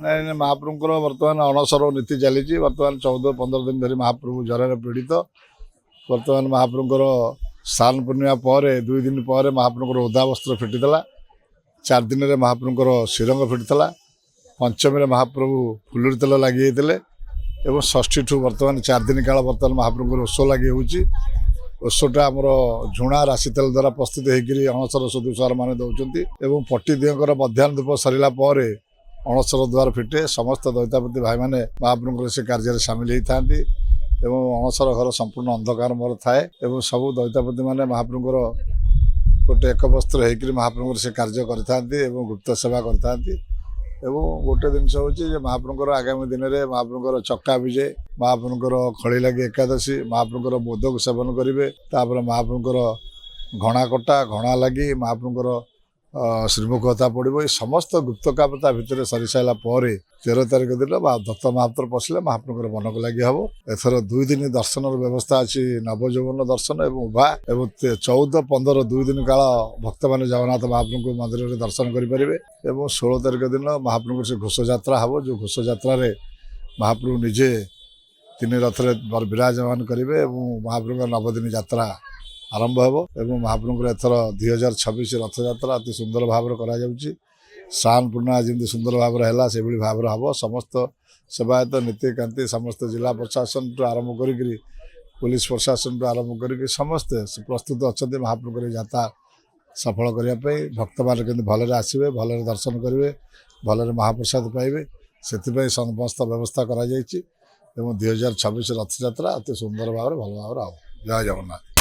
ନାଇଁ ନାଇଁ महाप्रभुଙ୍କର बर्तमान अणसर नीति चली बर्तमान 14-15 दिन धरी महाप्रभु ज्वर पीड़ित बर्तमान महाप्रभुଙ୍କର स्नान पूर्णिमा पर 2 दिन पर महाप्रभुଙ୍କର ओदा वस्त्र फिटिला 4 दिन में महाप्रभुଙ୍କର श्रीरंग फिटिला पंचमी महाप्रभु फुलुरी तेल लगी एवं षष्ठी ठू बर्तमान 4 दिन काल बर्तमान महाप्रभुଙ୍କର ओष लगी होची ओषटा आमर झुणा राशि तेल द्वारा प्रस्तुत होकर अणसर सदुसार मान दौरान एवं पट्टी दिवकर मध्याह्न धूप सरला अणसर द्वार फिटे समस्त दैतापति भाई मैंने महाप्रभु से कार्य सामिल होता अणसर घर संपूर्ण अंधकार मोर थाए सब दैतापति मैंने महाप्रभुर गोटे एक वस्त्र होकर महाप्रभु से कार्य करते गुप्त सेवा करते गोटे जिनस हूँ महाप्रभुर आगामी दिन में महाप्रभुर चक्का विजय महाप्रभुर खड़ी लगी एकादशी महाप्रभुर मोदक सेवन करेंगे तापर महाप्रभुर घणा कटा घणा लगी महाप्रभुर श्रीमुखता पड़ो ये समस्त गुप्त कामता भितर सरी सारा 13 तारिख दिन दत्त महापात्र पशिले महाप्रभुर मन को लगी हम एथर 2 दिन दर्शन व्यवस्था अच्छी नवजौवन दर्शन और उभा 14-15 2 दिन काल भक्त मैंने जगन्नाथ महाप्रभु मंदिर में दर्शन करेंगे 16 तारिख दिन महाप्रभु से घोष यात्रा हम जो घोष यात्रा महाप्रभु निजे 3 रथ विराजमान करेंगे महाप्रभु नवदिन यात्रा आरंभ हो महाप्रभुर एथर 2026 रथयात्रा अति सुंदर भाव स्नान पूर्णिमा जमी सुंदर भाव है से भाव हम समस्त सेवायत नीतिकांति समस्त जिला प्रशासन आरंभ कर पुलिस प्रशासन आरंभ कर समस्ते प्रस्तुत अच्छा महाप्रभुर यात्रा सफल करने भक्त मैंने केमती भलरे आसवे भलरे दर्शन करेंगे भलरे महाप्रसाद पाइबे से समस्त व्यवस्था कर 2026 रथयात्रा अति सुंदर भाव भल भाव जय जगन्नाथ।